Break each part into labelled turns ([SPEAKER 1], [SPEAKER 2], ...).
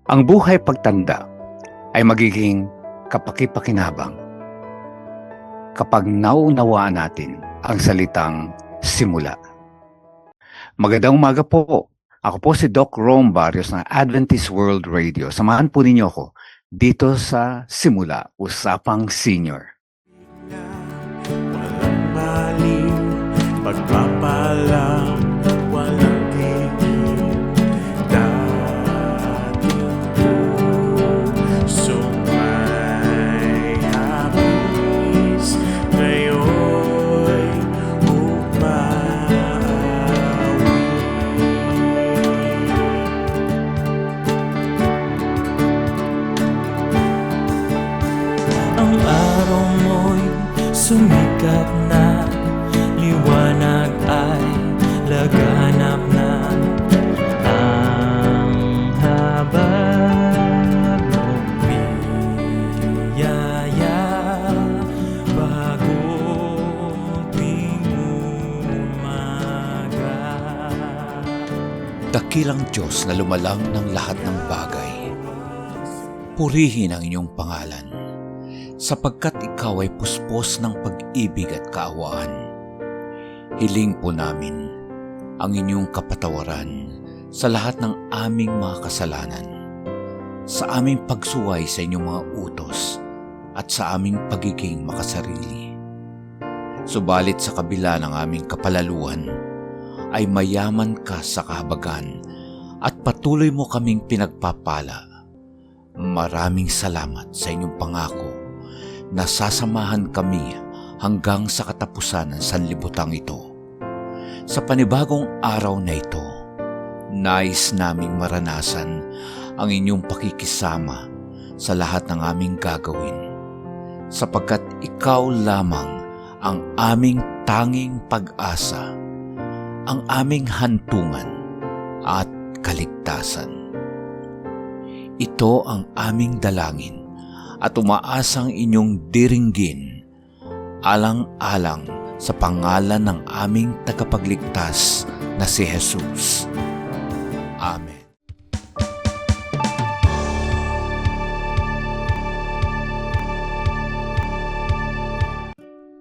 [SPEAKER 1] Ang buhay pagtanda ay magiging kapaki-pakinabang kapag naunawaan natin ang salitang simula. Magandang umaga po. Ako po si Doc Rome Barrios ng Adventist World Radio. Samahan po ninyo ako dito sa Simula, Usapang Senior.
[SPEAKER 2] Walang maliw, pagpapalam, walang tigil. Dating puso may hapis, ngayon'y umawi. Ang araw mo'y sumikat na, liwanag ay laganap na. Ang habag mong biyaya, bagong tuwing umaga.
[SPEAKER 3] Dakilang Diyos na lumalang ng lahat ng bagay, purihin ang inyong pangalan, sapagkat ikaw ay puspos ng pag-ibig at kaawaan. Hiling po namin ang inyong kapatawaran sa lahat ng aming mga kasalanan, sa aming pagsuway sa inyong mga utos at sa aming pagiging makasarili. Subalit sa kabila ng aming kapalaluan, ay mayaman ka sa kahabagan at patuloy mo kaming pinagpapala. Maraming salamat sa inyong pangako na sasamahan kami hanggang sa katapusan ng sanlibutang ito. Sa panibagong araw na ito, nais naming maranasan ang inyong pakikisama sa lahat ng aming gagawin, sapagkat ikaw lamang ang aming tanging pag-asa, ang aming hantungan at kaligtasan. Ito ang aming dalangin at umaasang inyong diringgin, alang-alang sa pangalan ng aming tagapagligtas na si Jesus. Amen.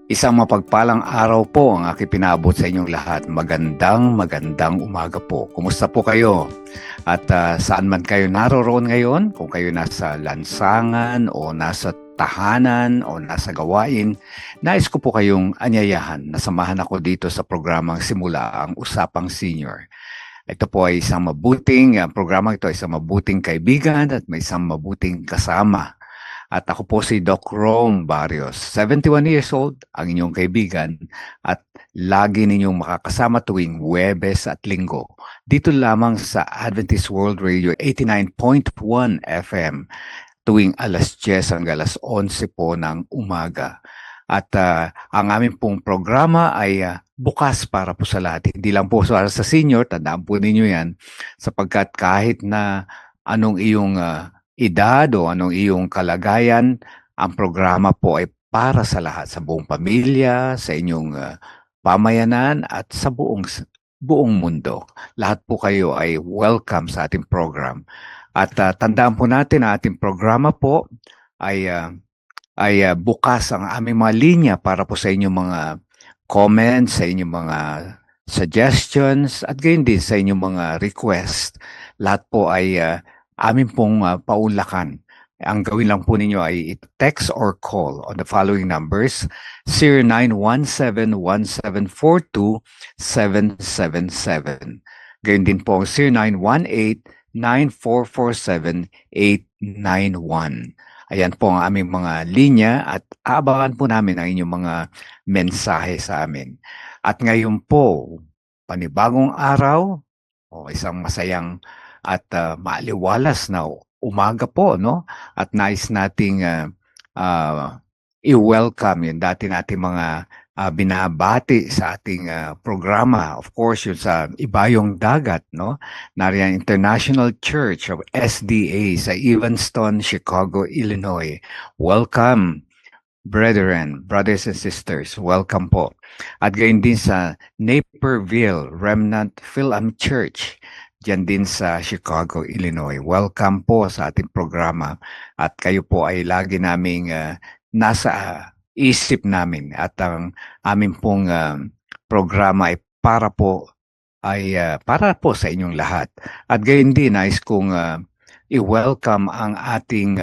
[SPEAKER 1] Isang mapagpalang araw po ang aking pinaabot sa inyong lahat. Magandang umaga po. Kumusta po kayo? At saan man kayo naroroon ngayon, kung kayo nasa lansangan o nasa tahanan o nasa gawain, nais ko po kayong anyayahan na samahan ako dito sa programang Simula, ang Usapang Senior. Ito po ay isang mabuting programa, ito ay isang mabuting kaibigan at may isang mabuting kasama. At ako po si Doc Rome Barrios, 71 years old, ang inyong kaibigan at lagi ninyong makakasama tuwing Huwebes at Linggo. Dito lamang sa Adventist World Radio 89.1 FM tuwing alas 10 hanggang alas 11 po ng umaga. At ang aming pong programa ay bukas para po sa lahat. Hindi lang po para sa senior, tandaan po ninyo yan, sapagkat kahit na anong iyong edad o anong iyong kalagayan, ang programa po ay para sa lahat, sa buong pamilya, sa inyong pamayanan at sa buong mundo. Lahat po kayo ay welcome sa ating program. At tandaan po natin na ating programa po ay bukas ang aming mga linya para po sa inyong mga comments, sa inyong mga suggestions at gayon din sa inyong mga request. Lahat po ay amin pong paunlakan. Ang gawin lang po ninyo ay text or call on the following numbers: 0917-1742-777. Gayon din po ang 0918-9447-891. Ayan po ang aming mga linya at aabangan po namin ang inyong mga mensahe sa amin. At ngayon po, panibagong araw o isang masayang at maaliwalas na umaga po, no? At nais nating i-welcome yung dati nating mga binabati sa ating programa. Of course, yun sa Ibayong Dagat, no? Nariyan International Church of SDA sa Evanston, Chicago, Illinois. Welcome, brethren, brothers and sisters. Welcome po. At gayon din sa Naperville Remnant Philam Church dyan din sa Chicago, Illinois. Welcome po sa ating programa at kayo po ay lagi naming nasa isip namin at ang aming pong programa ay para po sa inyong lahat. At gayon din, nais kong i-welcome ang ating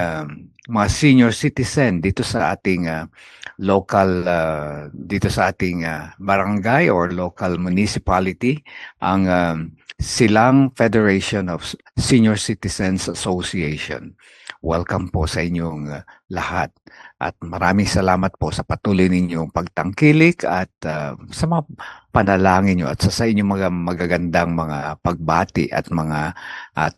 [SPEAKER 1] mga senior citizen dito sa ating local, dito sa ating barangay or local municipality, ang Silang Federation of Senior Citizens Association. Welcome po sa inyong lahat. At maraming salamat po sa patuloy ninyong pagtangkilik at sa mga panalangin nyo at sa inyong mga magagandang mga pagbati at mga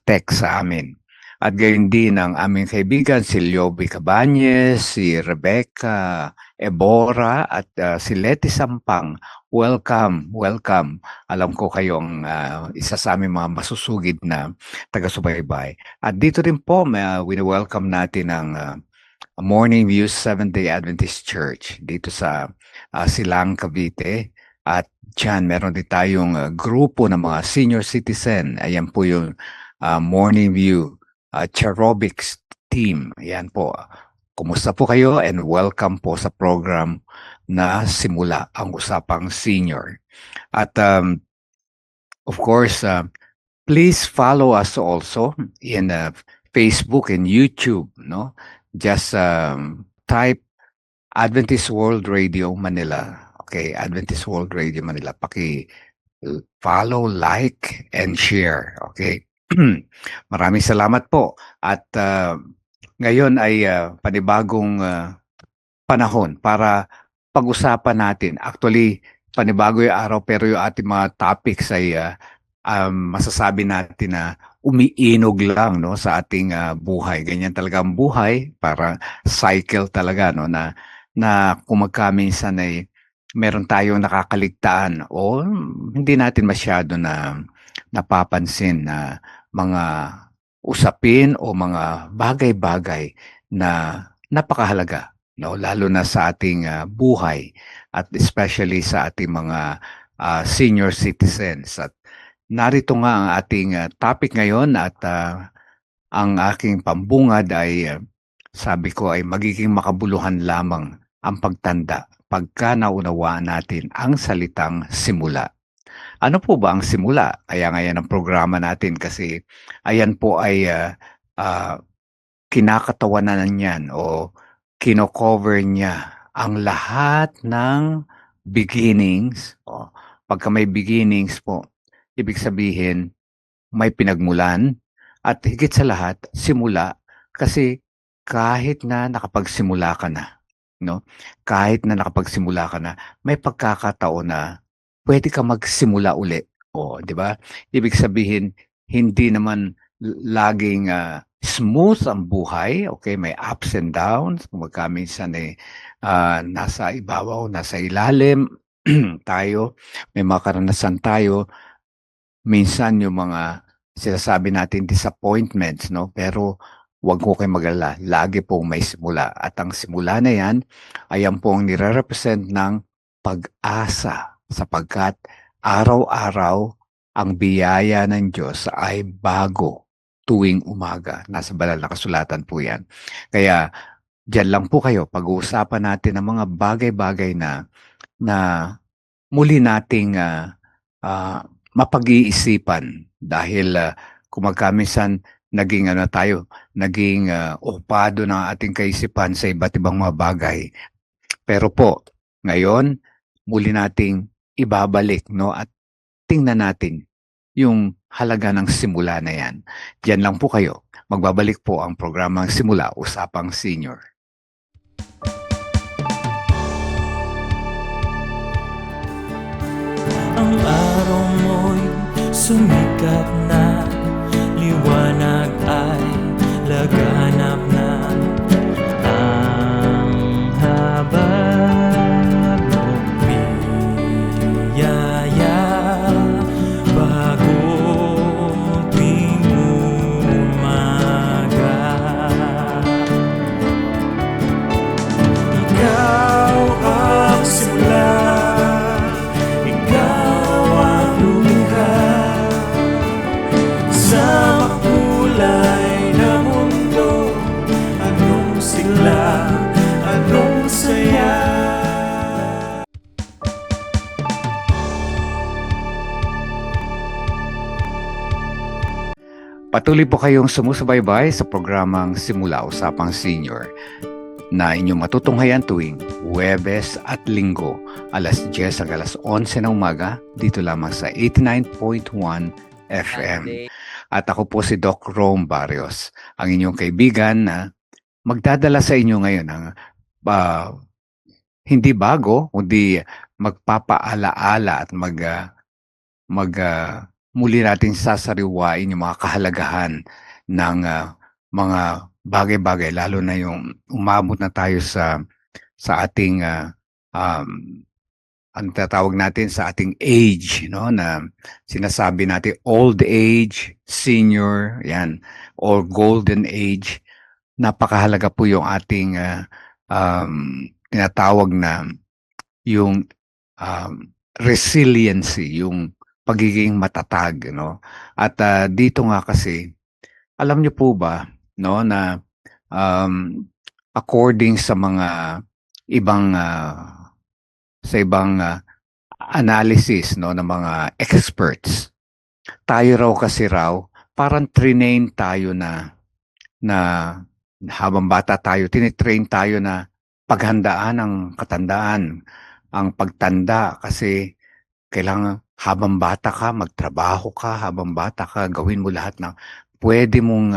[SPEAKER 1] text sa amin. At gayon din ang aming kaibigan, si Lioby Cabañez, si Rebecca Ebora at si Leti Sampang. Welcome, welcome. Alam ko kayong isa sa aming mga masusugid na taga-subaybay. At dito rin po, wini-welcome natin ang Morning View Seventh-day Adventist Church dito sa Silang, Cavite. At dyan, meron din tayong grupo ng mga senior citizen. Ayan po yung Morning View Cherobics team. Ayan po. Kumusta po kayo and welcome po sa program na Simula ang Usapang Senior. At of course, please follow us also in Facebook and YouTube, no? Just type Adventist World Radio Manila. Okay, Adventist World Radio Manila. Follow, like, and share. Okay. Maraming salamat po. At ngayon ay panibagong panahon para pag-usapan natin. Actually, panibago yung araw pero yung ating mga topics ay masasabi natin na umiinog lang, no, sa ating buhay. Ganyan talaga ang buhay, para cycle talaga, no, na kung magkaminsan ay meron tayong nakakaligtaan o hindi natin masyado na napapansin na mga usapin o mga bagay-bagay na napakahalaga, no, lalo na sa ating buhay at especially sa ating mga senior citizens. At narito nga ang ating topic ngayon at ang aking pambungad ay sabi ko ay magiging makabuluhan lamang ang pagtanda pagka naunawaan natin ang salitang simula. Ano po ba ang simula? Kaya ngayon ang programa natin kasi ayan po ay kinakatawanan niyan o kino-cover niya ang lahat ng beginnings. O, pagka may beginnings po, ibig sabihin may pinagmulan at higit sa lahat, simula. Kasi kahit na nakapagsimula ka na, no? Kahit na nakapagsimula ka na, may pagkakataon na pwede ka magsimula uli. O, di ba? Ibig sabihin, hindi naman laging smooth ang buhay. Okay, may ups and downs. Kung magkaminsan nasa ibabaw, nasa ilalim tayo. May mga karanasan tayo. Minsan yung mga sinasabi natin disappointments, no? Pero huwag ko kayo mag-alala. Lagi pong may simula. At ang simula na yan, ayan pong nire-represent ng pag-asa. Sapagkat araw-araw ang biyaya ng Diyos ay bago tuwing umaga. Nasa banal na kasulatan po yan. Kaya dyan lang po kayo, pag-uusapan natin ang mga bagay-bagay na muli nating mapag-iisipan. Dahil kung magkamisan naging okupado ng ating kaisipan sa iba't ibang mga bagay. Pero po, ngayon, muli nating ibabalik, no, at tingnan natin yung halaga ng simula na yan. Diyan lang po kayo. Magbabalik po ang programang Simula, Usapang Senior.
[SPEAKER 2] Ang araw mo'y sumikat na, liwanag ay laganap na. Ang habag mong biyaya, bago tuwing umaga. Ikaw ang simula, ikaw ang lumikha,
[SPEAKER 1] Patuloy po kayong sumusubaybay sa programang Simula Usapang Senior na inyong matutunghayan tuwing Huwebes at Linggo, alas 10 hanggang alas 11 ng umaga, dito lamang sa 89.1 FM. At ako po si Doc Rome Barrios, ang inyong kaibigan na magdadala sa inyo ngayon ng hindi bago, kundi magpapaalaala at muli natin sasariwain yung mga kahalagahan ng mga bagay-bagay, lalo na yung umabot na tayo sa ating ang tatawag natin sa ating age, no, na sinasabi natin old age, senior, yan, or golden age. Napakahalaga po yung ating tinatawag na yung resiliency, yung pagiging matatag, no? At dito nga kasi, alam niyo po ba, no, na according sa mga ibang analysis, no, ng mga experts, tayo raw parang trinain tayo na habang bata tayo, tinitrain tayo na paghandaan ang katandaan, ang pagtanda, kasi kailangan habang bata ka, magtrabaho ka, habang bata ka, gawin mo lahat ng pwede mong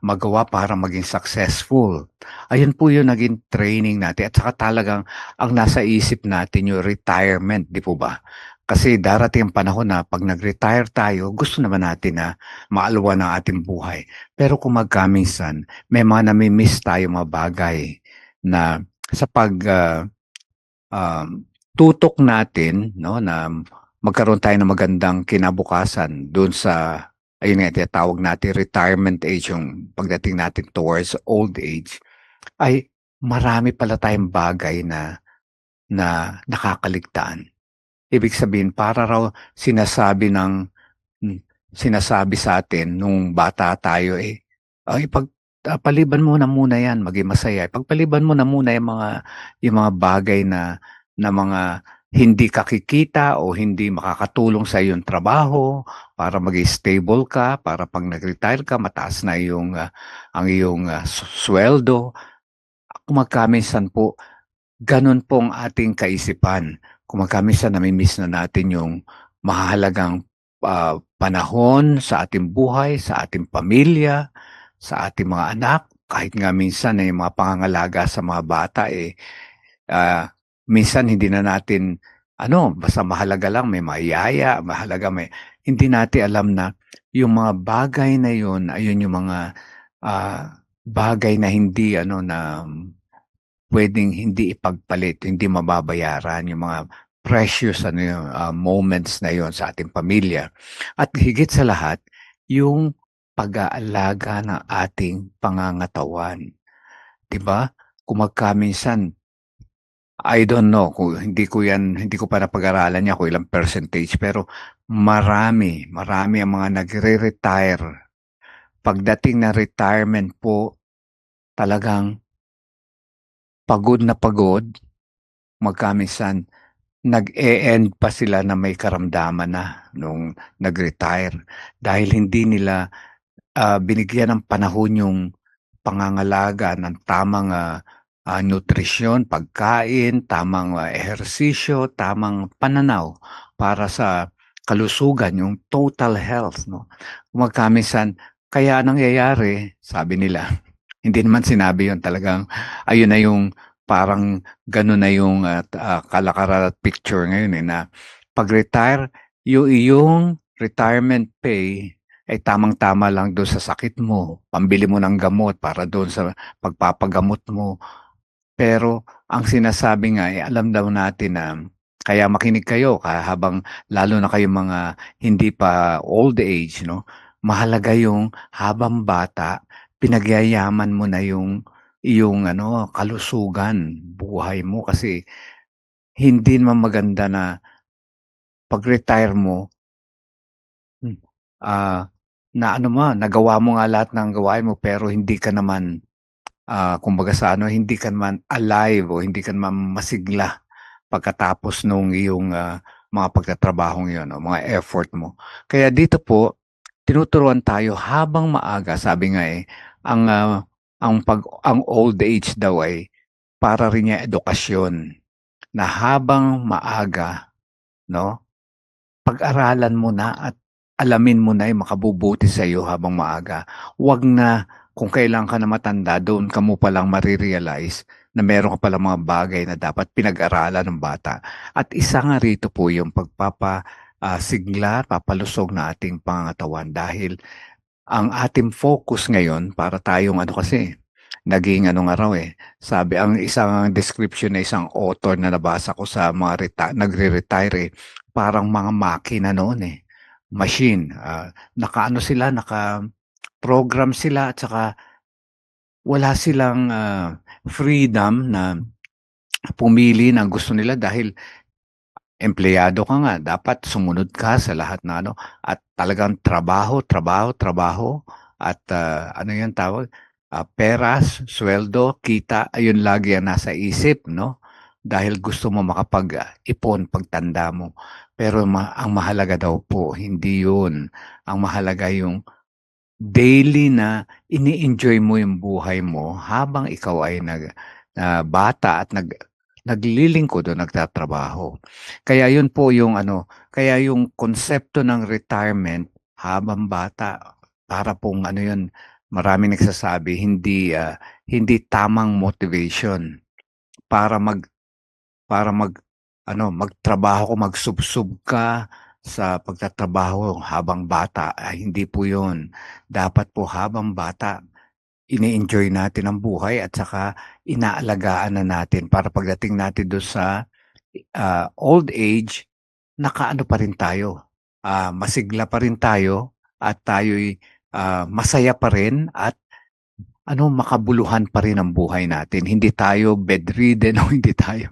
[SPEAKER 1] magawa para maging successful. Ayun po yung naging training natin. At saka talagang ang nasa isip natin yung retirement, di po ba? Kasi darating ang panahon na pag nag-retire tayo, gusto naman natin na maalwan ang ating buhay. Pero kung magkaminsan, may mga nami-miss tayo mga bagay na sa tutok natin, no, na magkaroon tayo ng magandang kinabukasan doon sa, ayun nga, tinatawag natin retirement age, yung pagdating natin towards old age, ay marami pala tayong bagay na nakakaligtaan. Ibig sabihin, para raw sinasabi sa atin nung bata tayo, ay paliban mo na muna yan, maging masaya. Pagpaliban mo na muna yung mga bagay na mga hindi kakikita o hindi makakatulong sa iyong trabaho para maging stable ka, para pag nag-retire ka, mataas na ang iyong sweldo. Kung magkaminsan po, ganun po ang ating kaisipan. Kung magkaminsan nami-miss na natin yung mahalagang panahon sa ating buhay, sa ating pamilya, sa ating mga anak, kahit nga minsan yung mga pangangalaga sa mga bata, minsan hindi na natin, basta mahalaga lang, may mayaya, mahalaga hindi natin alam na yung mga bagay na yun, ayun yung mga bagay na hindi, na pwedeng hindi ipagpalit, hindi mababayaran, yung mga precious moments na yon sa ating pamilya. At higit sa lahat, yung pag-aalaga ng ating pangangatawan. 'Di ba? Kung magkaminsan, I don't know, kung hindi ko pa napag-aralan niya kung ilang percentage, pero marami ang mga nagre-retire. Pagdating ng retirement po, talagang pagod na pagod, magkaminsan nag-e-end pa sila na may karamdaman na nung nag-retire dahil hindi nila binigyan ng panahon yung pangangalaga ng tamang nutrisyon, pagkain, tamang ehersisyo, tamang pananaw para sa kalusugan, yung total health, no? Magkaminsan, kaya nangyayari, sabi nila, hindi naman sinabi yon, talagang ayun na yung parang gano'n na yung kalakaran at picture ngayon na pag-retire, yung iyong retirement pay ay tamang-tama lang doon sa sakit mo, pambili mo ng gamot para doon sa pagpapagamot mo. Pero ang sinasabi nga, alam daw natin na kaya makinig kayo habang lalo na kayong mga hindi pa old age, no? Mahalaga yung habang bata, pinagyayaman mo na yung iyong kalusugan, buhay mo, kasi hindi naman maganda na pag-retire mo, nagawa mo nga lahat ng gawain mo pero hindi ka naman kumbaga hindi ka naman alive o hindi ka naman masigla pagkatapos nung iyong mga pagtatrabahong 'yon o mga effort mo. Kaya dito po tinuturuan tayo habang maaga. Sabi nga ang ang old age daw ay para rin niya edukasyon na habang maaga, no? Pag-aralan mo na at alamin mo na yung makabubuti sa iyo habang maaga. Huwag na kung kailan ka na matanda, doon ka mo palang marirealize na meron ka palang mga bagay na dapat pinag-aralan ng bata. At isa nga rito po yung sigla, papalusog na ating pangangatawan dahil ang ating focus ngayon para tayong ano kasi, naging ano nga raw sabi ang isang description na isang author na nabasa ko sa mga nagre-retire parang mga makina noon machine. Nakaano sila, naka-program sila at saka wala silang freedom na pumili ng gusto nila dahil empleyado ka nga, dapat sumunod ka sa lahat na ano at talagang trabaho, trabaho, trabaho at ano 'yung tawag, peras, sweldo, kita, ayun lagi ang nasa isip 'no, dahil gusto mo makapag-ipon pagtanda mo. Pero ang mahalaga daw po hindi 'yun, ang mahalaga 'yung daily na ini-enjoy mo 'yung buhay mo habang ikaw ay bata at naglilingkod o nagtatrabaho. Kaya 'yun po 'yung ano, kaya 'yung konsepto ng retirement habang bata para pong ano 'yun, maraming nagsasabi hindi tamang motivation para magtrabaho ka, magsubsob ka sa pagtatrabaho habang bata, hindi po 'yun. Dapat po habang bata ini-enjoy natin ang buhay at saka inaalagaan na natin para pagdating natin do'n sa, old age, nakaano pa rin tayo, masigla pa rin tayo at tayo'y, masaya pa rin at ano, makabuluhan pa rin ang buhay natin. Hindi tayo bedridden o hindi tayo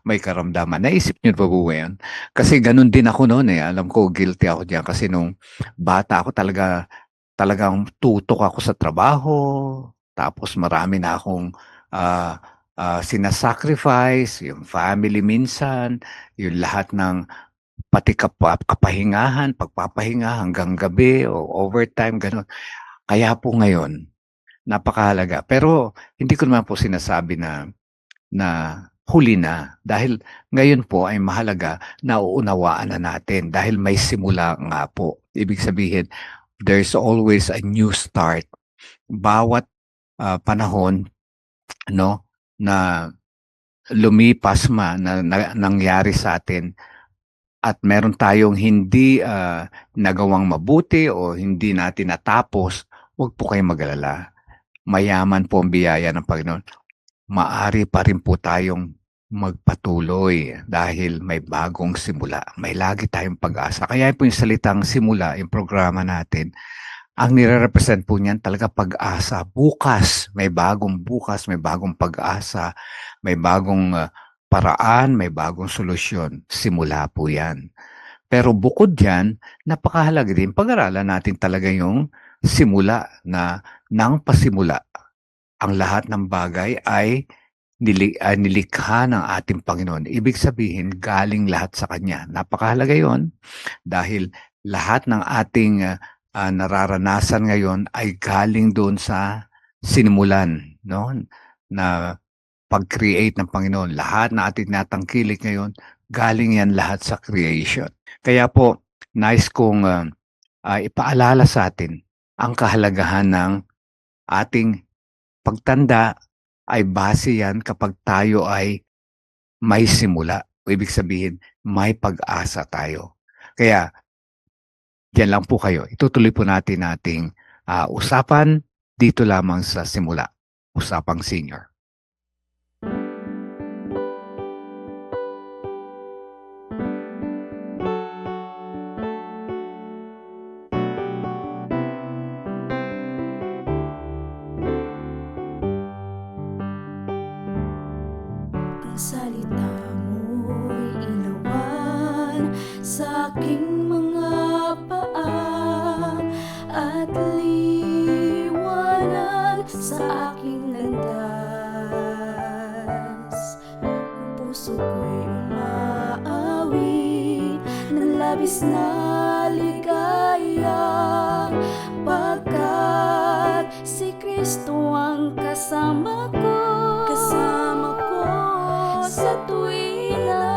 [SPEAKER 1] may karamdaman. Naisip niyo pa po ba 'yun? Kasi gano'n din ako no'n, alam ko guilty ako diyan kasi nung bata ako talagang tutok ako sa trabaho, tapos marami na akong, sina-sacrifice, yung family minsan, yung lahat ng pati kapahingahan, pagpapahinga hanggang gabi o overtime, gano'n. Kaya po ngayon, napakahalaga. Pero hindi ko naman po sinasabi na na huli na, dahil ngayon po ay mahalaga na uunawaan na natin dahil may simula nga po. Ibig sabihin, there's always a new start. Bawat, panahon 'no, na lumipas na nangyari sa atin at meron tayong hindi, nagawang mabuti o hindi natin natapos, huwag po kayong mag-alala. Mayaman po ang biyaya ng Panginoon. Maaari pa rin po tayong magpatuloy dahil may bagong simula. May lagi tayong pag-asa. Kaya po yung salitang simula, yung programa natin, ang nire-represent po niyan talaga pag-asa. Bukas, may bagong pag-asa, may bagong paraan, may bagong solusyon. Simula po yan. Pero bukod diyan, napakahalaga din pag-aralan natin talaga yung simula na nang pasimula, ang lahat ng bagay ay nilikha ng ating Panginoon. Ibig sabihin, galing lahat sa Kanya. Napakahalaga yon dahil lahat ng ating nararanasan ngayon ay galing doon sa sinimulan, no? Na pag-create ng Panginoon. Lahat na ating natangkilik ngayon, galing yan lahat sa creation. Kaya po, nice kong ipaalala sa atin ang kahalagahan ng ating pagtanda ay base yan kapag tayo ay may simula. Ibig sabihin, may pag-asa tayo. Kaya, diyan lang po kayo. Itutuloy po natin ating usapan dito lamang sa simula. Usapang Senior.
[SPEAKER 4] Ang salita mo'y ilawan sa aking mga paa at liwanag sa aking landas. Ang puso ko'y umaawit ng labis na ligaya Kristo ang kasama ko sa tuwina.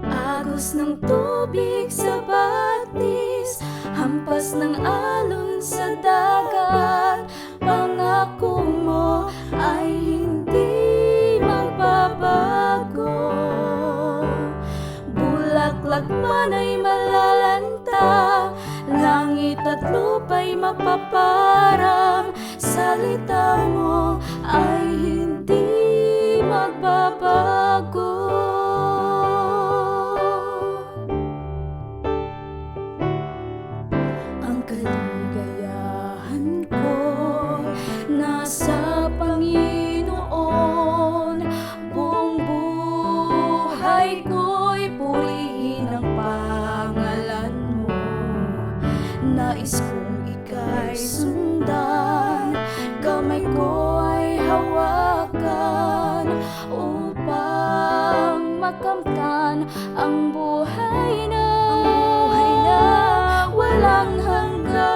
[SPEAKER 4] Agos ng tubig sa batis, hampas ng alon sa dagat, pangako mo ay hindi magbabago. Bulaklak man ay malalanta, langit at lupa'y mapaparang, salita mo ay hindi magbabago. Ang kaligayahan ko nasa Panginoon, buong buhay ko'y purihin ang pangalan mo. Nais kong ika'y sundan, kamay ko ay hawakan, upang makamtan ang buhay na walang hanggan.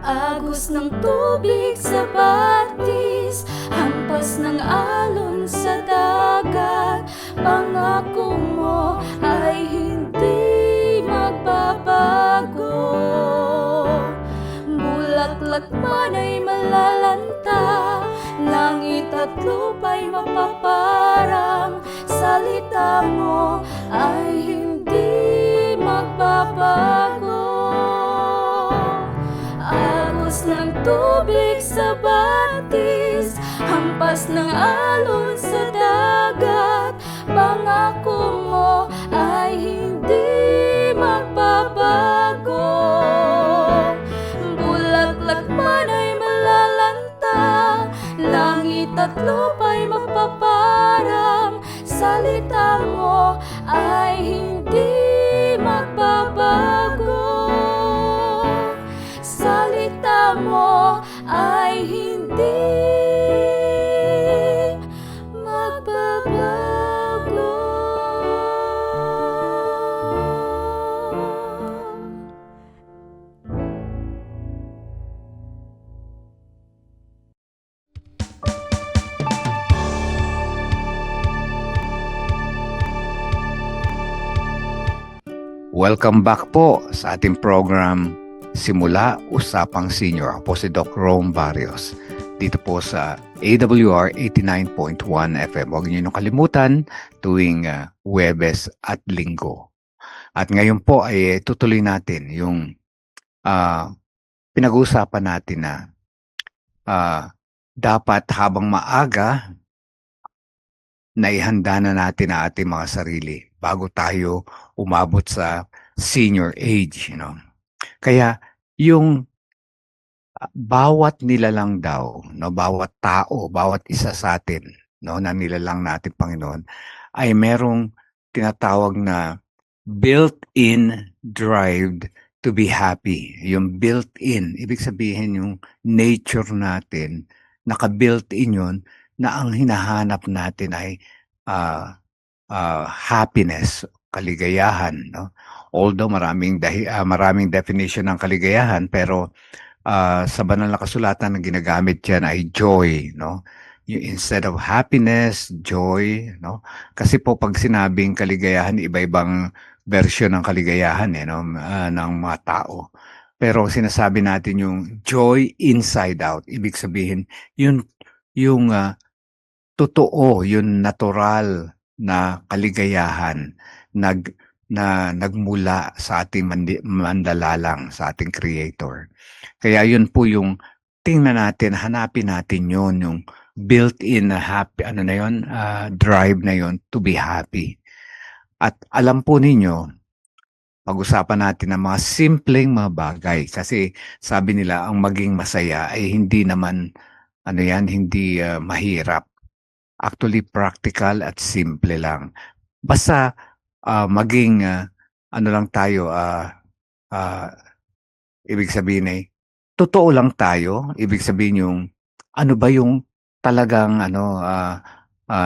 [SPEAKER 4] Agos ng tubig sa batis, hampas ng alon sa dagat, pangako mo ay hindi magbabago. Bulaklak man ay malalanta, langit at lupa'y mapaparang, salita mo ay hindi magbabago. Agos ng tubig sa batis, hampas ng alon sa dagat, pangako mo ay hindi magbabago. Bulaklak man ay malalanta, langit at lupa'y mapaparang, salita mo ay hindi magbabago. Salita mo ay hindi magbabago.
[SPEAKER 1] Welcome back po sa ating program Simula Usapang Senior. Ako po si Doc Rome Barrios. Dito po sa AWR 89.1 FM. Huwag niyo nung kalimutan tuwing Huwebes at Linggo. At ngayon po ay tutuloy natin yung pinag-uusapan natin na dapat habang maaga naihanda na natin ang ating mga sarili bago tayo umabot sa senior age, Kaya yung bawat nilalang daw, bawat tao, bawat isa sa atin, na nilalang natin Panginoon, ay merong tinatawag na built-in drive to be happy. Yung built-in, ibig sabihin yung nature natin, naka-built-in yun, na ang hinahanap natin ay happiness, kaligayahan, Although maraming definition ng kaligayahan, pero sa banal na kasulatan na ginagamit diyan ay joy, Instead of happiness, joy, Kasi po pag sinabing kaligayahan, iba-ibang version ng kaligayahan, ng mga tao. Pero sinasabi natin yung joy inside out, ibig sabihin yung totoo, yung natural na kaligayahan na nagmula sa ating mandalalang, sa ating Creator. Kaya yun po yung tingnan natin, hanapin natin yun, yung built-in na happy, drive na yun to be happy. At alam po ninyo, pag-usapan natin ang mga simpleng mga bagay. Kasi sabi nila, ang maging masaya ay hindi naman, hindi mahirap. Actually, practical at simple lang. Basta maging lang tayo, ibig sabihin ay totoo lang tayo, ibig sabihin yung ano ba yung talagang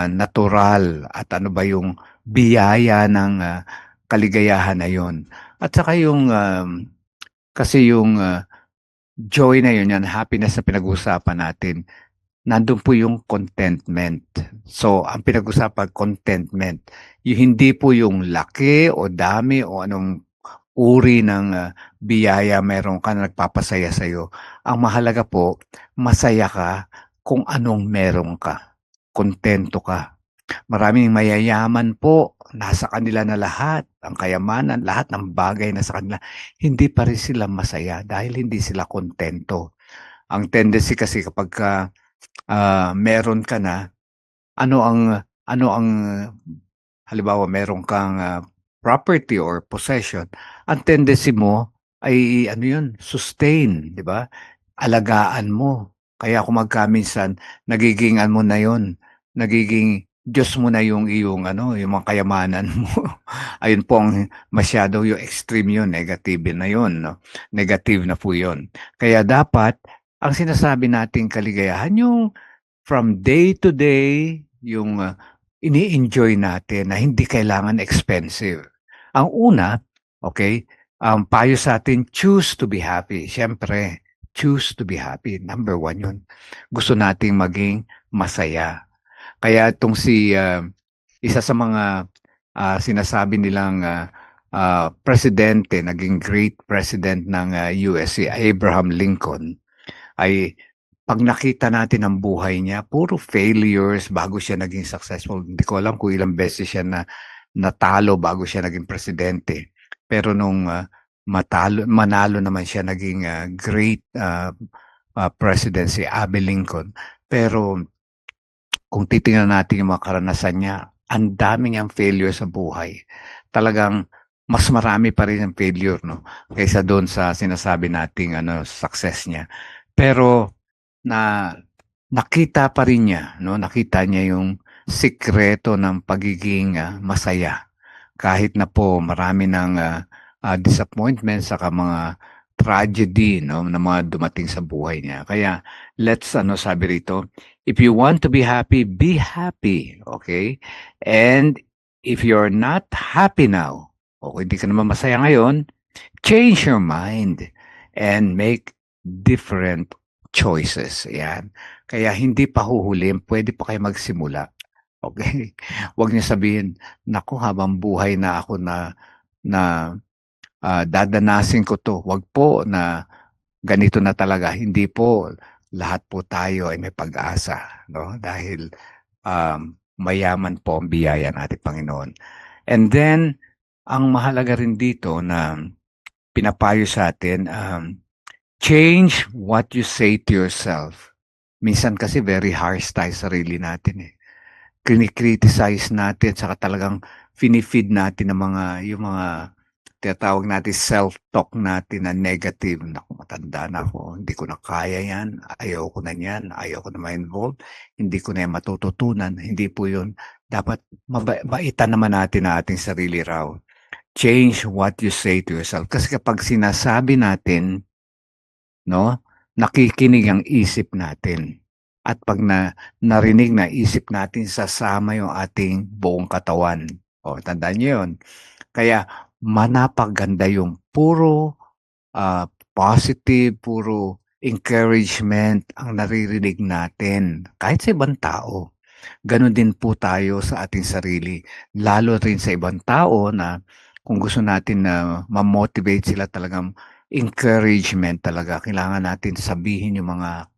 [SPEAKER 1] natural at ano ba yung biyaya ng kaligayahan na yun. At saka yung kasi yung joy na yun, yan happiness na pinag-uusapan natin, nandun po yung contentment. So, ang pinag-usapan, contentment. Yung hindi po yung laki o dami o anong uri ng biyaya meron ka na nagpapasaya sa'yo. Ang mahalaga po, masaya ka kung anong meron ka. Kontento ka. Maraming mayayaman po, nasa kanila na lahat, ang kayamanan, lahat ng bagay nasa kanila. Hindi pa rin sila masaya dahil hindi sila kontento. Ang tendency kasi kapag meron ka na, ano ang halimbawa meron kang property or possession, ang tendency mo ay ano yun, sustain, di ba? Alagaan mo. Kaya kung minsan nagiging ano mo na yun, nagiging Diyos mo na yung iyong yung mga kayamanan mo. Ayun po ang masyado yung extreme yun, negative na yun, no? Negative na po yun. Kaya dapat ang sinasabi nating kaligayahan yung from day to day, yung ini-enjoy natin na hindi kailangan expensive. Ang una, okay, ang payo sa atin, choose to be happy. Siyempre, choose to be happy. Number one yun. Gusto nating maging masaya. Kaya itong isa sa mga sinasabi nilang presidente, naging great president ng US, si Abraham Lincoln, ay pag nakita natin ang buhay niya, puro failures bago siya naging successful. Hindi ko alam kung ilang beses siya natalo bago siya naging presidente. Pero nung manalo naman siya, naging great president si Abe Lincoln. Pero kung titingnan natin yung mga karanasan niya, ang dami niyang failure sa buhay. Talagang mas marami pa rin ang failure, no? Kaysa doon sa sinasabi nating success niya. Pero nakita pa rin niya, no? Nakita niya yung sikreto ng pagiging masaya. Kahit na po marami ng disappointment saka mga tragedy, no, na mga dumating sa buhay niya. Kaya let's sabi rito, if you want to be happy, okay? And if you're not happy now, o hindi ka naman masaya ngayon, change your mind and make different choices. Yan. Kaya hindi pa huhulim, pwede pa kayo magsimula. Okay? Huwag niyo sabihin, naku, habang buhay na ako na dadanasin ko to. Huwag po na ganito na talaga. Hindi po. Lahat po tayo ay may pag-asa. No? Dahil mayaman po ang biyaya natin, Panginoon. And then, ang mahalaga rin dito na pinapayo sa atin, change what you say to yourself. Minsan kasi very harsh tayo sa sarili natin eh. Kini-criticize natin, saka talagang finifeed natin yung mga tinatawag natin self-talk natin na negative. Naku, matanda na ako, hindi ko na kaya yan, ayaw ko na yan, ayaw ko na ma-involve, hindi ko na yan matututunan. Hindi po yun. Dapat mabaitan naman natin na ating sarili raw. Change what you say to yourself. Kasi kapag sinasabi natin, no, nakikinig ang isip natin. At pag narinig na isip natin, sasama yung ating buong katawan. O, tandaan niyo yun. Kaya manapaganda yung puro positive, puro encouragement ang naririnig natin. Kahit sa ibang tao. Ganon din po tayo sa ating sarili. Lalo rin sa ibang tao na kung gusto natin na ma-motivate sila, talagang encouragement talaga. Kailangan natin sabihin yung mga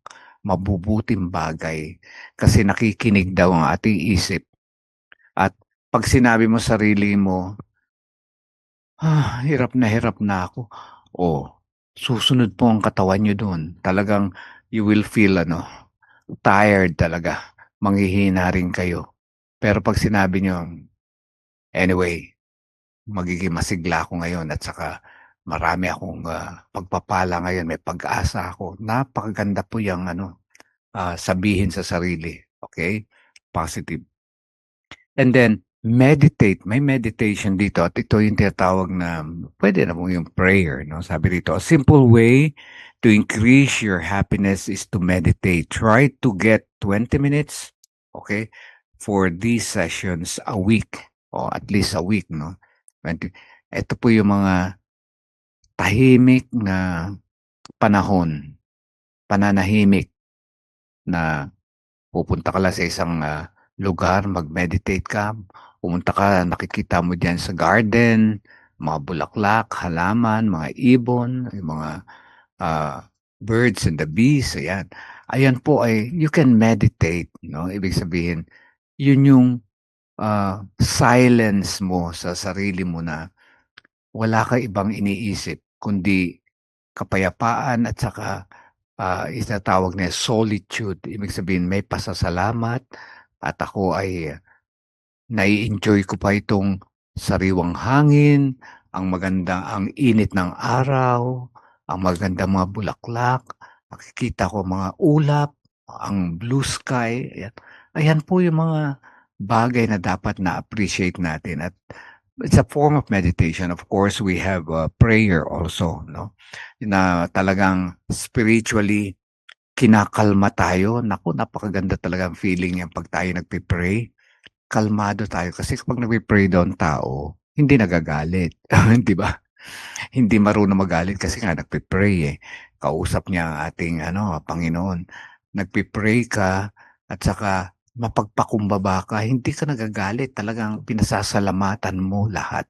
[SPEAKER 1] mabubuting bagay kasi nakikinig daw ang ating isip. At pag sinabi mo sarili mo, hirap na ako. Susunod po ang katawan nyo doon. Talagang you will feel tired talaga. Manghihina rin kayo. Pero pag sinabi nyo, anyway, magiging masigla ako ngayon at saka marami akong pagpapala ngayon, may pag-asa ako. Napakaganda po yung sabihin sa sarili. Okay? Positive. And then, meditate. May meditation dito at ito yung tinatawag na, pwede na po yung prayer. No? Sabi dito, a simple way to increase your happiness is to meditate. Try to get 20 minutes. Okay? for these sessions a week o at least a week, no? 20 Ito po yung mga tahimik na panahon, pananahimik na pupunta ka lang sa isang, lugar, mag-meditate ka, pumunta ka, nakikita mo diyan sa garden, mga bulaklak, halaman, mga ibon, yung mga, ah, birds and the bees, ayan. Ayan po ay you can meditate, 'no? Ibig sabihin, yun yung, silence mo sa sarili mo na wala kang ibang iniisip kundi kapayapaan at saka, itinatawag na solitude. Ibig sabihin may pasasalamat at ako ay nai-enjoy ko pa itong sariwang hangin, ang init ng araw, ang magandang mga bulaklak, nakikita ko mga ulap, ang blue sky, ayan. Ayan po yung mga bagay na dapat na-appreciate natin at it's a form of meditation. Of course, we have, prayer also, 'no, na talagang spiritually kinakalma tayo. Naku, napakaganda talagang feeling yan 'pag tayo nagpe-pray. Kalmado tayo kasi kapag nagpe-pray daw ang tao, hindi nagagalit, 'di ba? Hindi marunong magalit kasi nga nagpe-pray, eh. Kausap niya ang ating ano, Panginoon. Nagpe-pray ka at saka mapagpakumbaba ka, hindi ka nagagalit, talagang pinasasalamatan mo lahat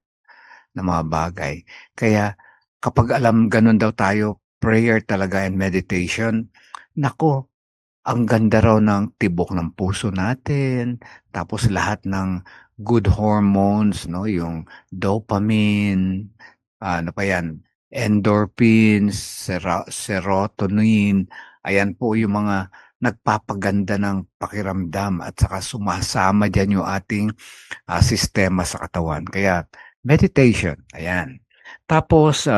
[SPEAKER 1] ng mga bagay. Kaya kapag alam gano'n daw tayo, prayer talaga and meditation, naku, ang ganda raw ng tibok ng puso natin, tapos lahat ng good hormones 'no, yung dopamine, ano pa 'yan, endorphins, serotonin, ayan po yung mga nagpapaganda ng pakiramdam at saka sumasama diyan yung ating, sistema sa katawan. Kaya meditation, ayan. Tapos,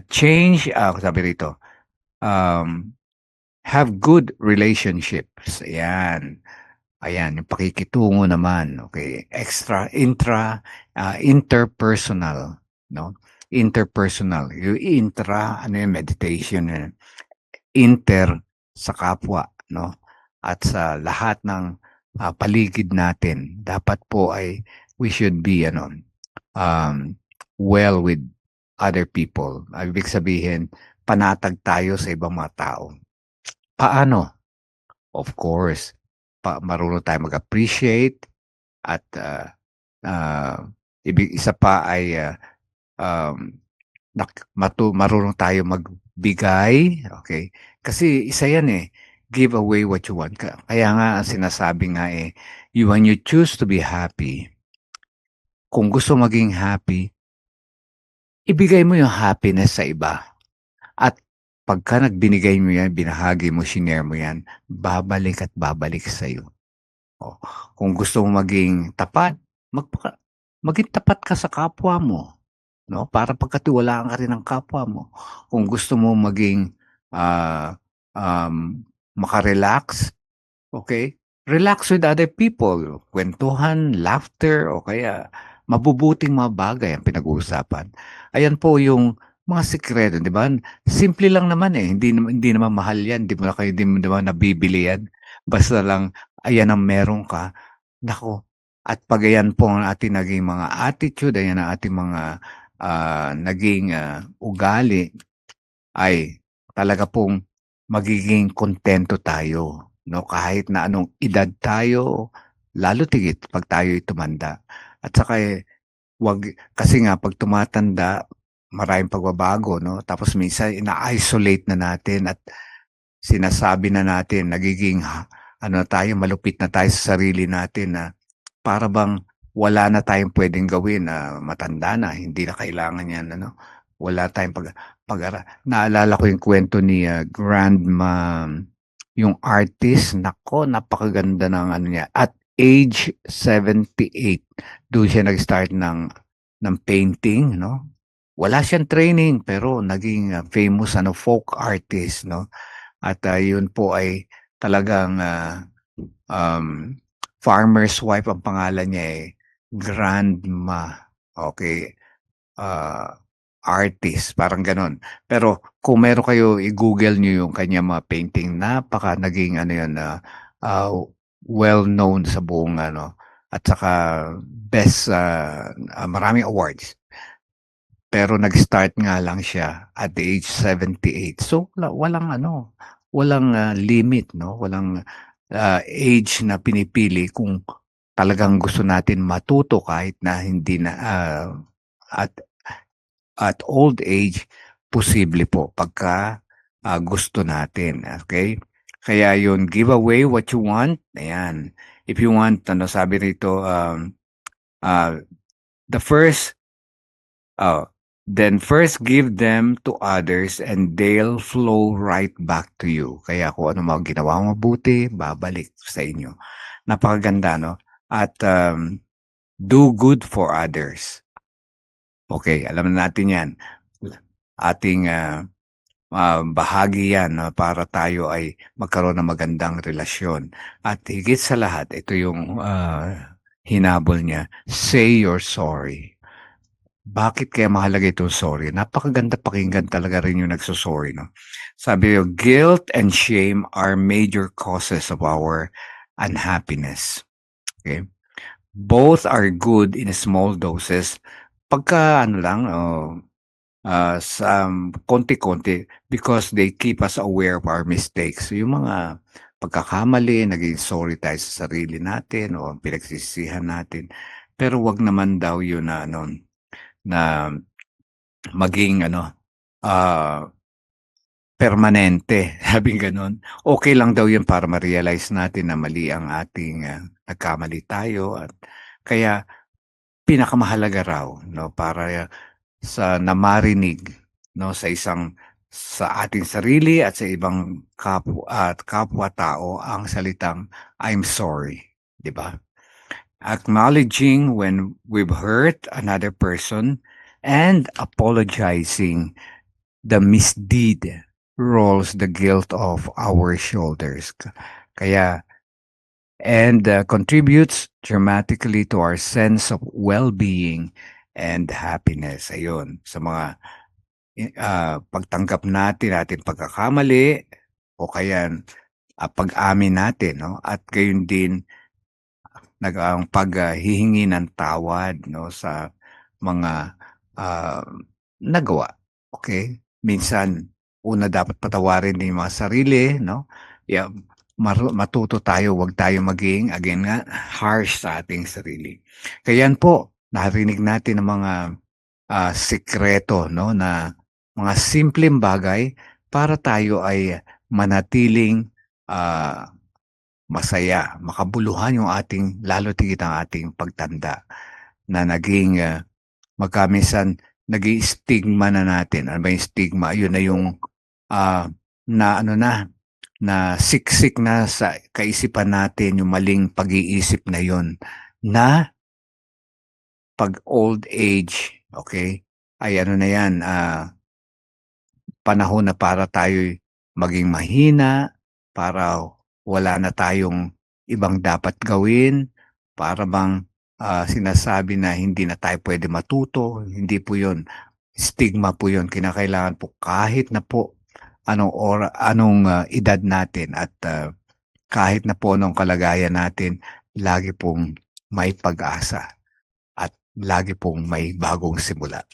[SPEAKER 1] change, sabi rito, um have good relationships, ayan. Ayan, yung pakikitungo naman, okay. Interpersonal, 'no? Interpersonal, yung ano yun, meditation yun. Inter sa kapwa, 'no? At sa lahat ng, paligid natin dapat po ay we should be ano, um, well with other people. Ibig sabihin, panatag tayo sa ibang mga tao. Paano? Of course, marunong tayong mag-appreciate at, isa pa ay, um, marunong tayo magbigay, okay? Kasi isa yan, eh, give away what you want. Kaya nga ang sinasabi nga, eh, when you choose to be happy, kung gusto maging happy, ibigay mo yung happiness sa iba. At pagka nagbinigay mo yan, binahagi mo, shinare mo yan, babalik at babalik sa'yo. Oh, kung gusto mo maging tapat, maging tapat ka sa kapwa mo, 'no? Para pagkatiwalaan ka rin ng kapwa mo. Kung gusto mo maging, ah, maka-relax, okay? Relax with other people, kuwentuhan, laughter o kaya mabubuting mga bagay ang pinag-uusapan. Ayan po yung mga sikreto, 'di ba? Simple lang naman, eh, hindi naman mahal 'yan, 'di mo naman nabibili 'yan. Basta lang ayan ang meron ka, naku, at 'pag ayan po ang ating naging mga attitude, ayan ang ating mga, naging, ugali, ay talaga pong magiging kontento tayo, 'no, kahit na anong edad tayo, lalo tigit 'pag tayo'y tumanda. At saka, eh, 'wag kasi nga 'pag tumatanda, maraming pagbabago, 'no, tapos minsan ina-isolate na natin at sinasabi na natin nagiging ano na tayo, malupit na tayo sa sarili natin na para bang wala na tayong puwedeng gawin na matanda na, hindi na kailangan 'yan ano. Wala tayong naalala ko yung kuwento ni, Grandma, yung artist, naku, napakaganda ng ano niya. At age 78, dun siya nag-start ng painting, 'no. Wala siyang training pero naging, famous ano, folk artist, 'no. At, yun po ay talagang, farmer's wife ang pangalan niya, eh, Grandma, okey, artist, parang gano'n. Pero kung meron kayo, i-Google niyo yung kanyang mga painting, naging ano yun, well known sa buong at saka best maraming awards. Pero nag-start nga lang siya at the age 78. So walang walang limit, no? Walang age na pinipili kung talagang gusto natin matuto kahit na hindi na at old age, posible po pagka gusto natin, okay? Kaya yun, give away what you want. Ayan. If you want, sabi rito, uh, the first, oh, then first give them to others and they'll flow right back to you. Kaya kung ano mga ginawa mo mabuti, babalik sa inyo. Napakaganda, no? At do good for others. Okay, alam na natin yan. Ating bahagi yan para tayo ay magkaroon ng magandang relasyon. At higit sa lahat, ito yung hinabol niya, say you're sorry. Bakit kaya mahalaga itong sorry? Napakaganda pakinggan talaga rin yung nagsosorry, no? Sabi yung guilt and shame are major causes of our unhappiness. Okay? Both are good in small doses. Pagka sa konti-konti because they keep us aware of our mistakes. So, yung mga pagkakamali, naging sorry tayo sa sarili natin o pinagsisisihan natin. Pero wag naman daw yun na maging permanente, sabing gano'n. Okay lang daw yun para ma-realize natin na mali ang ating nagkamali tayo at kaya pinakamahalaga raw, no, para sa namarinig, no, sa ating sarili at sa ibang kapwa-tao ang salitang I'm sorry, 'di ba? Acknowledging when we've hurt another person and apologizing the misdeed rolls the guilt off our shoulders. Kaya and contributes dramatically to our sense of well-being and happiness. Ayun, sa mga pagtanggap natin ating pagkakamali o kaya pag-amin natin, no? At gayon din ang paghihingi ng tawad, no, sa mga nagawa. Okay? Minsan una dapat patawarin din yung mga sarili, no? Yeah, matuto tayo, wag tayo maging again nga harsh sa ating sarili. Kaya yan po, narinig natin ang mga sikreto, no, na mga simpleng bagay para tayo ay manatiling masaya, makabuluhan yung ating lalo tigit ang ating pagtanda na naging magkamisan naging stigma na natin. Ano ba yung stigma? Yun na yung na siksik na sa kaisipan natin yung maling pag-iisip na yon na pag old age, okay, ay na yan, panahon na para tayo maging mahina, para wala na tayong ibang dapat gawin, para bang sinasabi na hindi na tayo pwede matuto. Hindi po yun. Stigma po yun. Kinakailangan po kahit na po anong edad natin at kahit na po anong kalagayan natin, lagi pong may pag-asa at lagi pong may bagong simula.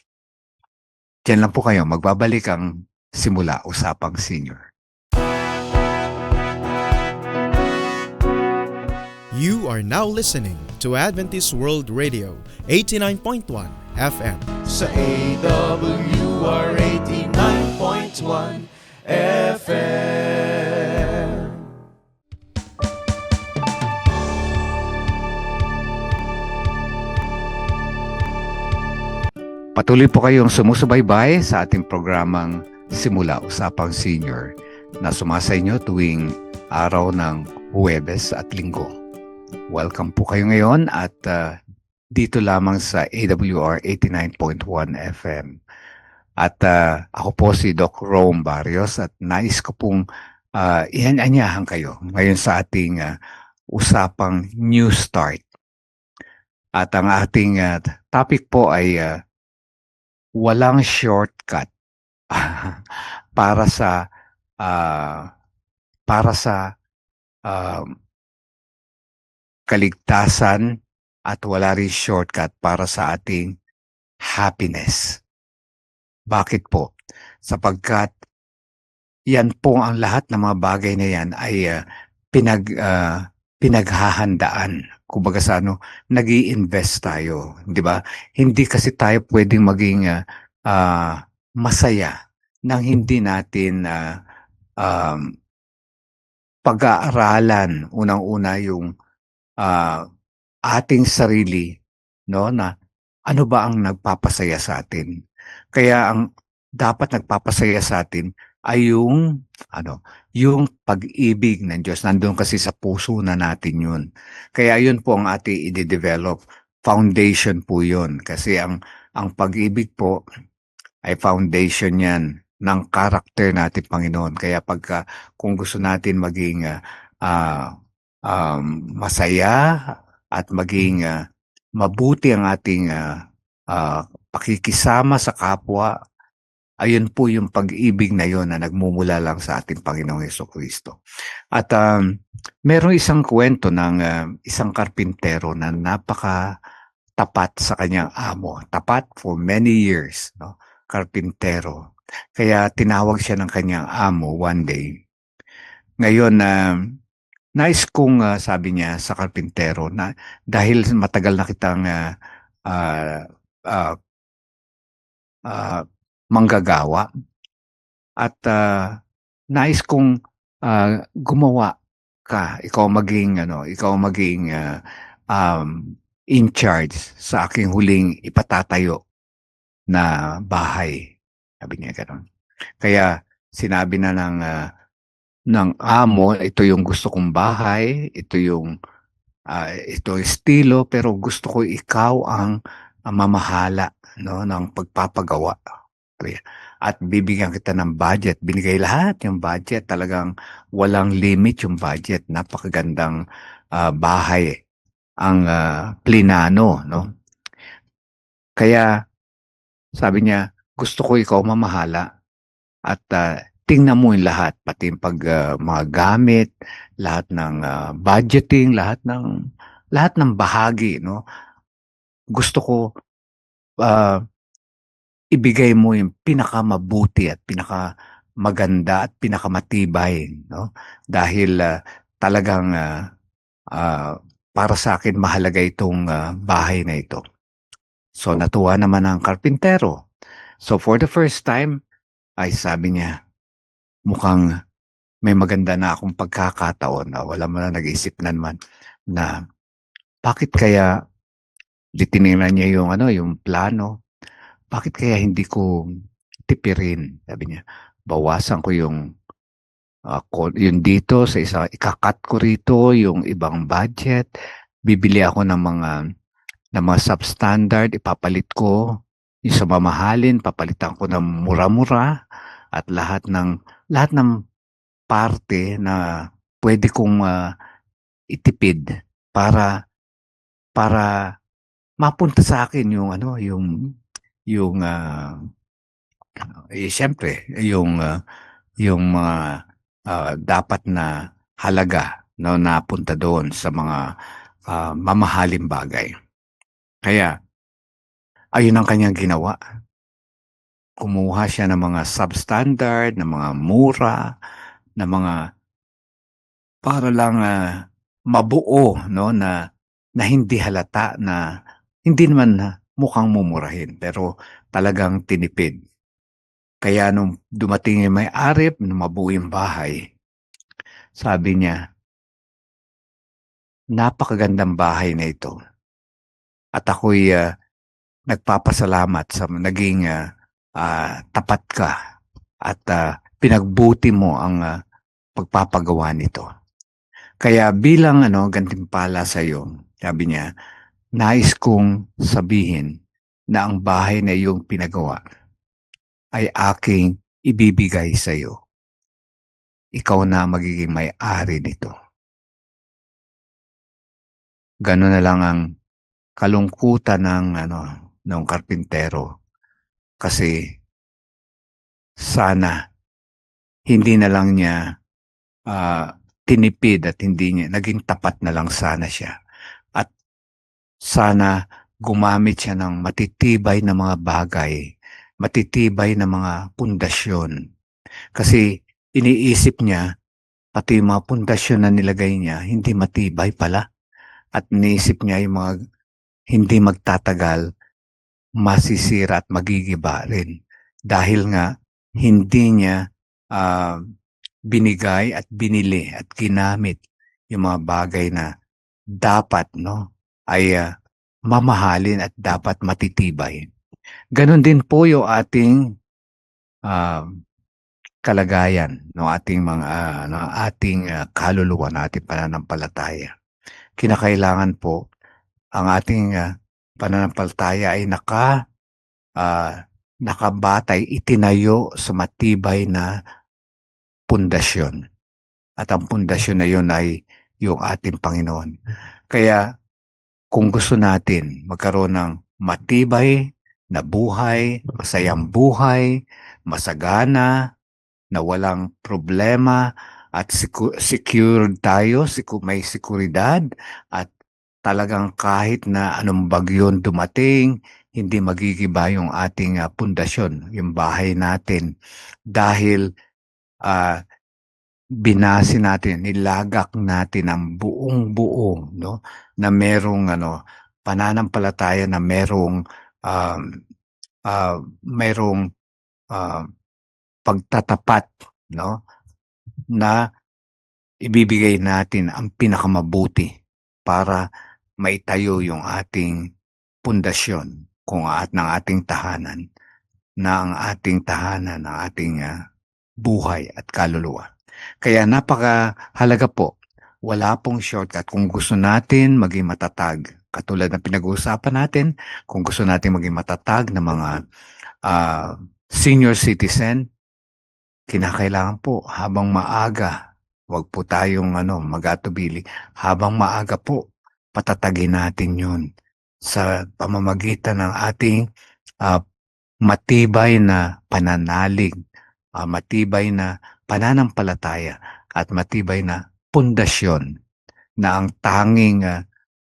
[SPEAKER 1] Diyan lang po kayo, magbabalik ang Simula Usapang Senior.
[SPEAKER 5] You are now listening to Adventist World Radio, 89.1 FM.
[SPEAKER 2] Sa AWR 89.1 FM.
[SPEAKER 1] Patuloy po kayong sumusubaybay sa ating programang Simula Usapang Senior na sumasa inyo tuwing araw ng Huwebes at Linggo. Welcome po kayo ngayon at dito lamang sa AWR 89.1 FM. At ako po si Doc Rome Barrios at nais ko pong ianyahan kayo ngayon sa ating usapang New Start. At ang ating topic po ay walang shortcut para sa kaligtasan at wala rin shortcut para sa ating happiness. Bakit po? Sapagkat yan po ang lahat ng mga bagay na yan ay pinaghahandaan. Kumbaga sa nag-i-invest tayo, di ba? Hindi kasi tayo pwedeng maging masaya nang hindi natin pag-aaralan unang-una yung ating sarili, no, na ano ba ang nagpapasaya sa atin. Kaya ang dapat nagpapasaya sa atin ay yung pag-ibig ng Diyos. Nandun kasi sa puso na natin yun. Kaya yun po ang ating i-develop. Foundation po yun. Kasi ang pag-ibig po ay foundation yan ng karakter natin, Panginoon. Kaya kung gusto natin maging masaya at maging mabuti ang ating pakikisama sa kapwa, ayun po yung pag-ibig na yon na nagmumula lang sa ating Panginoong Jesucristo. At merong isang kwento ng isang karpintero na napaka-tapat sa kanyang amo. Tapat for many years, no? Karpintero. Kaya tinawag siya ng kanyang amo one day. Ngayon, nais kong sabi niya sa karpintero na dahil matagal na kitang manggagawa at nais kong gumawa ka, ikaw maging in charge sa aking huling ipatatayo na bahay. Sabi niya gano'n. Kaya sinabi na ng amo, ito yung gusto kong bahay, ito yung estilo, pero gusto ko ikaw ang mamahala, no, ng pagpapagawa. At bibigyan kita ng budget. Binigay lahat yung budget. Talagang walang limit yung budget. Napakagandang bahay ang plinano, no? Kaya sabi niya, gusto ko ikaw mamahala at tingnan mo yung lahat, pati yung mga gamit, lahat ng budgeting, lahat ng bahagi, no? Gusto ko ibigay mo yung pinakamabuti at pinakamaganda at pinakamatibay, no? Dahil talagang para sa akin mahalaga itong bahay na ito. So natuwa naman ang karpintero. So for the first time ay sabi niya, mukhang may maganda na akong pagkakataon na wala mo na nag-isip na naman na bakit kaya tinignan niya yung plano. Bakit kaya hindi ko tipirin? Sabi niya, bawasan ko yung dito sa isa, ikakat ko rito yung ibang budget. Bibili ako ng mga substandard, ipapalit ko yung sa mamahalin, papalitan ko ng mura-mura at lahat ng parte na pwede kong itipid para mapunta sa akin siyempre yung mga dapat na halaga, no, napunta doon sa mga mamahaling bagay. Kaya ayun ang kanyang ginawa. Kumuha siya ng mga substandard, ng mga mura, ng mga para lang mabuo, no, na hindi halata, na hindi naman mukhang mumurahin, pero talagang tinipid. Kaya nung dumating yung may-ari, nung mabuo yung bahay, sabi niya, napakagandang bahay na ito. At ako'y nagpapasalamat sa naging tapat ka at pinagbuti mo ang pagpapagawa nito. Kaya bilang gantimpala sa iyo, sabi niya, nais kong sabihin na ang bahay na iyong pinagawa ay aking ibibigay sa iyo. Ikaw na magiging may-ari nito. Gano'n na lang ang kalungkutan ng karpintero. Kasi sana hindi na lang niya tinipid at hindi niya naging tapat na lang sana siya. sana gumamit siya ng matitibay na mga bagay, matitibay na mga pundasyon. Kasi iniisip niya, pati yung mga pundasyon na nilagay niya, hindi matibay pala. At iniisip niya yung mga hindi magtatagal, masisira at magigiba rin. Dahil nga, hindi niya binigay at binili at ginamit yung mga bagay na dapat ay mamahalin at dapat matitibay. Ganon din po yung ating kalagayan ng ating kaluluwa, ng ating pananampalataya. Kinakailangan po ang ating pananampalataya ay nakabatay, itinayo sa matibay na pundasyon. At ang pundasyon na yun ay yung ating Panginoon. Kaya kung gusto natin magkaroon ng matibay na buhay, masayang buhay, masagana, na walang problema at secured tayo, may seguridad at talagang kahit na anong bagyon dumating, hindi magigiba yung ating pundasyon, yung bahay natin. Dahil binasi natin, nilagak natin ang buong-buo, no? Na merong pananampalataya na merong pagtatapat, no? Na ibibigay natin ang pinakamabuti para maitayo yung ating pundasyon ng ating tahanan, ng ating buhay at kaluluwa. Kaya napakahalaga po, wala pong shortcut. Kung gusto natin maging matatag, katulad ng pinag-uusapan natin, kung gusto natin maging matatag na mga senior citizen, kinakailangan po habang maaga, wag po tayong magatubili, habang maaga po, patatagin natin yun sa pamamagitan ng ating matibay na pananalig, matibay na pananampalataya at matibay na pundasyon na ang tanging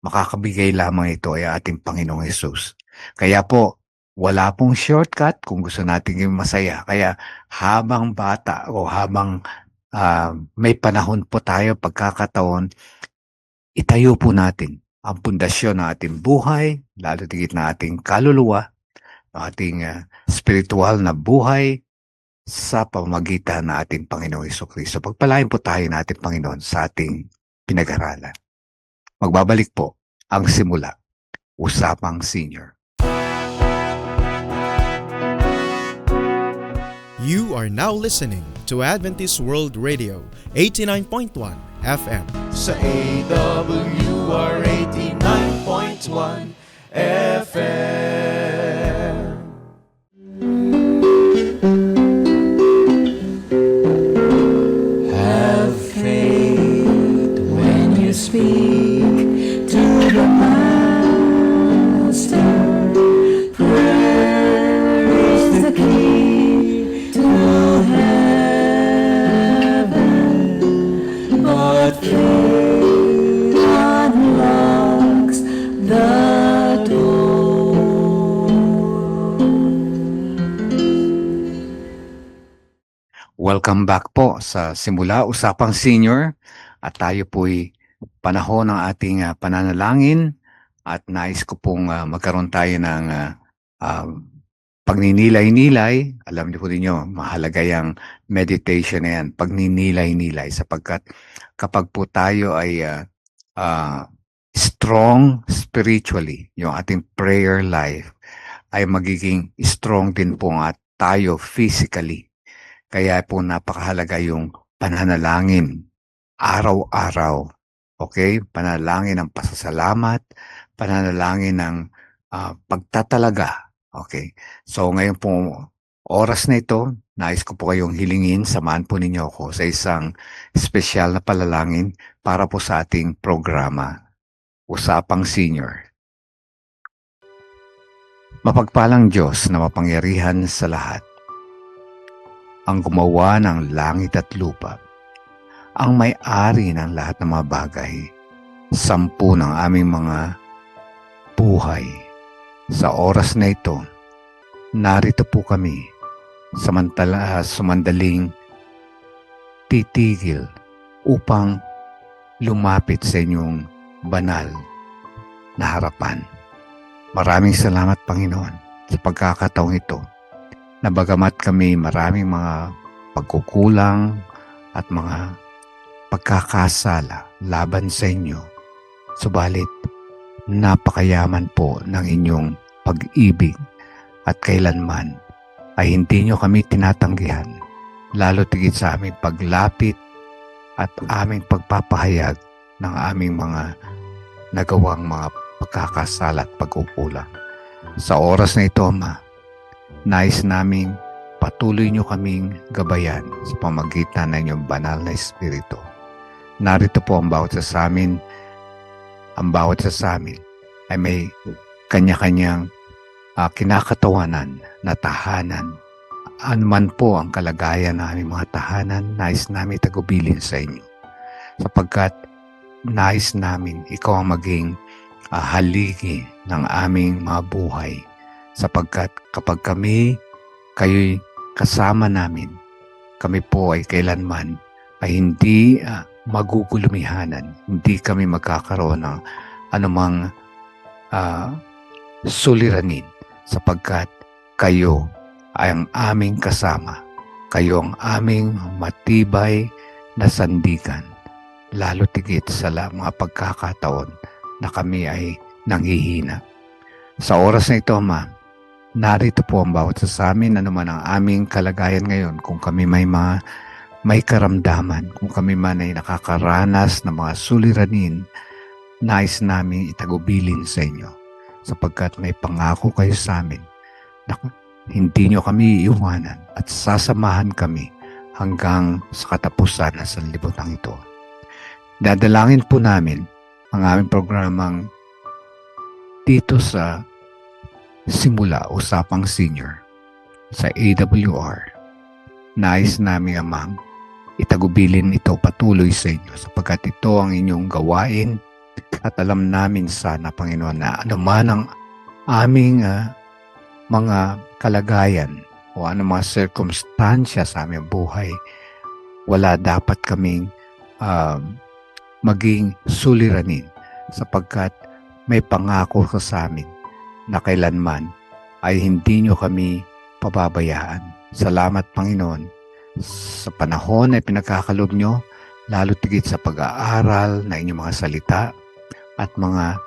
[SPEAKER 1] makakabigay lamang ito ay ating Panginoong Hesus. Kaya po, wala pong shortcut kung gusto natin yung masaya. Kaya habang bata o habang may panahon po tayo, pagkakataon, itayo po natin ang pundasyon ng ating buhay, lalo tigit na ating kaluluwa, ating spiritual na buhay, sa pamamagitan ng ating Panginoong Jesucristo. Pagpalain po tayo ng ating Panginoon sa ating pinag-aralan. Magbabalik po ang simula, Usapang Senior.
[SPEAKER 5] You are now listening to Adventist World Radio, 89.1 FM.
[SPEAKER 2] Sa AWR 89.1 FM. Have faith when you speak to the Master. Prayer is the key to heaven, but faith unlocks the door.
[SPEAKER 1] Welcome back po sa Simula Usapang Senior, at tayo po'y panahon ng ating pananalangin at nais ko pong magkaroon tayo ng pagninilay-nilay. Alam niyo po ninyo, mahalaga yung meditation na yan, pagninilay-nilay, sapagkat kapag po tayo ay strong spiritually, yung ating prayer life ay magiging strong din po at tayo physically. Kaya po napakahalaga yung pananalangin araw-araw. Okay? Pananalangin ng pasasalamat, pananalangin ng pagtatalaga. Okay? So ngayon po, oras na ito, nais ko po kayong hilingin, samahan po ninyo ako sa isang espesyal na palalangin para po sa ating programa, Usapang Senior. Mapagpalang Diyos na mapangyarihan sa lahat, ang gumawa ng langit at lupa, ang may-ari ng lahat ng mga bagay, 10 ng aming mga buhay. Sa oras na ito, narito po kami sumandaling titigil upang lumapit sa inyong banal na harapan. Maraming salamat, Panginoon, sa pagkakataong ito na bagamat kami maraming mga pagkukulang at mga pagkakasala laban sa inyo, subalit napakayaman po ng inyong pag-ibig at kailanman ay hindi nyo kami tinatanggihan, lalo tigit sa aming paglapit at aming pagpapahayag ng aming mga nagawang mga pagkakasala at pagkukulang. Sa oras na ito, Ama, nais naming patuloy nyo kaming gabayan sa pamagitan ng inyong banal na Espiritu. Narito po ang bawat isa sa amin. Ang bawat isa sa amin ay may kanya-kanyang kinakatawanan na tahanan. Ano man po ang kalagayan ng aming mga tahanan, nais namin tagubilin sa inyo. Sapagkat nais namin ikaw ang maging haligi ng aming mga buhay. Sapagkat kapag kayo'y kasama namin, kami po ay kailanman ay hindi magugulumihanan. Hindi kami magkakaroon ng anumang suliranin sapagkat kayo ay ang aming kasama. Kayo ang aming matibay na sandigan, lalo tigit sa mga pagkakataon na kami ay nanghihina. Sa oras na ito, Ama, narito po ang bawat sa amin, ano man ang aming kalagayan ngayon, kung kami may karamdaman, kung kami man ay nakakaranas ng mga suliranin, nais namin itagubilin sa inyo sapagkat may pangako kayo sa amin na hindi nyo kami iiwanan at sasamahan kami hanggang sa katapusan ng sanlibutan ito. Dadalangin po namin ang aming programang dito sa Simula Usapang Senior sa AWR. Nais namin, Amang, itagubilin ito patuloy sa inyo sapagkat ito ang inyong gawain at alam namin sana, Panginoon, na anuman ang aming mga kalagayan o anumang sirkumstansya sa aming buhay, wala dapat kaming maging suliranin sapagkat may pangako ka sa amin na kailanman ay hindi nyo kami pababayaan. Salamat, Panginoon, sa panahon na pinagkakalob nyo, lalo tigit sa pag-aaral na inyong mga salita at mga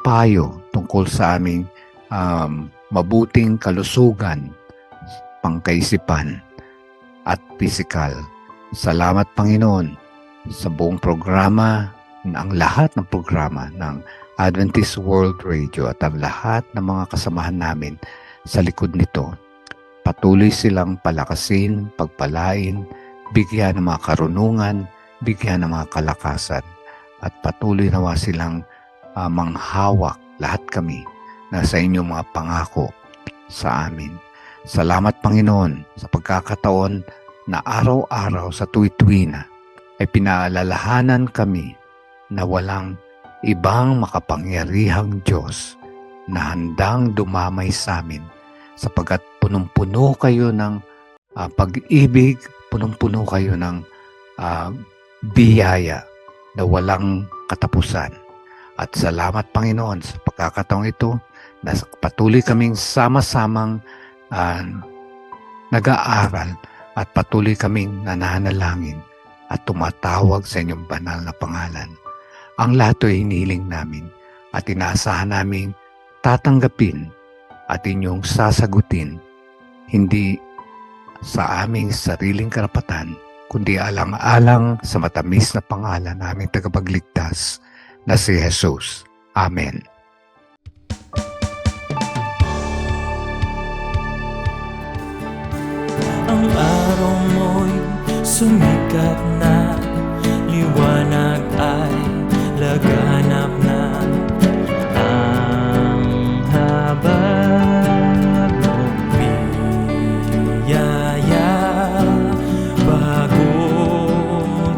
[SPEAKER 1] payo tungkol sa aming mabuting kalusugan, pangkaisipan at pisikal. Salamat, Panginoon, sa buong programa, ang lahat ng programa ng Adventist World Radio at ang lahat ng mga kasamahan namin sa likod nito. Patuloy silang palakasin, pagpalain, bigyan ng mga karunungan, bigyan ng mga kalakasan, at patuloy nawa silang manghawak lahat kami na sa inyong mga pangako sa amin. Salamat, Panginoon, sa pagkakataon na araw-araw sa tuwi-tuwina ay pinaalalahanan kami na walang ibang makapangyarihang Diyos na handang dumamay sa amin sapagkat punong-puno kayo ng pag-ibig, punong-puno kayo ng biyaya na walang katapusan. At salamat, Panginoon, sa pagkakataong ito na patuloy kaming sama-samang nag-aaral at patuloy kaming nananalangin at tumatawag sa inyong banal na pangalan. Ang lahat ay hinihiling namin at inaasahan naming tatanggapin at inyong sasagutin, hindi sa aming sariling karapatan, kundi alang-alang sa matamis na pangalan naming tagapagligtas na si Jesus. Amen.
[SPEAKER 2] Ang araw mo'y sumikat na, liwanag ay laganap na. Ang habag ng biyaya, bagong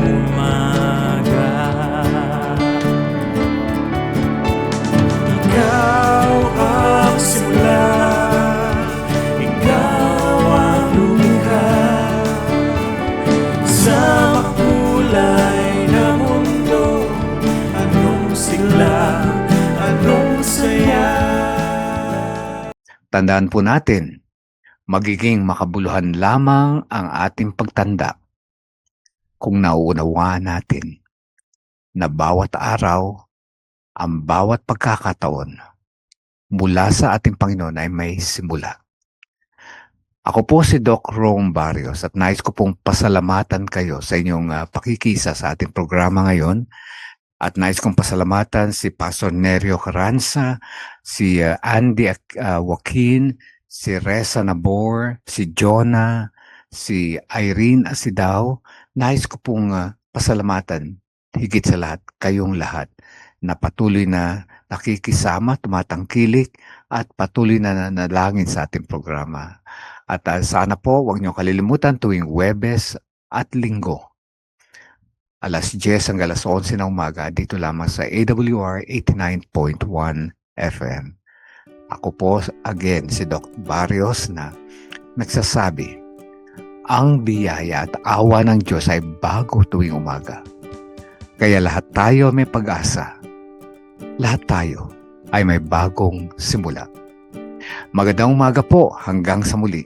[SPEAKER 2] umaga.
[SPEAKER 1] Tandaan po natin, magiging makabuluhan lamang ang ating pagtanda kung nauunawaan natin na bawat araw, ang bawat pagkakataon mula sa ating Panginoon ay may simula. Ako po si Doc Rome Barrios at nais ko pong pasalamatan kayo sa inyong pakikisa sa ating programa ngayon. At nais kong pasalamatan si Pastor Nerio Carranza, si Andy Joaquin, si Reza Nabor, si Jonah, si Irene Asidao. Nais ko pong pasalamatan higit sa lahat, kayong lahat na patuloy na nakikisama, tumatangkilik at patuloy na nanalangin sa ating programa. At sana po huwag niyo kalilimutan tuwing Huwebes at Linggo. Alas 10 hanggang alas 11 ng umaga dito lamang sa AWR 89.1 FM. Ako po again si Doc Barrios na nagsasabi, ang biyaya at awa ng Diyos ay bago tuwing umaga. Kaya lahat tayo may pag-asa. Lahat tayo ay may bagong simula. Magandang umaga po hanggang sa muli.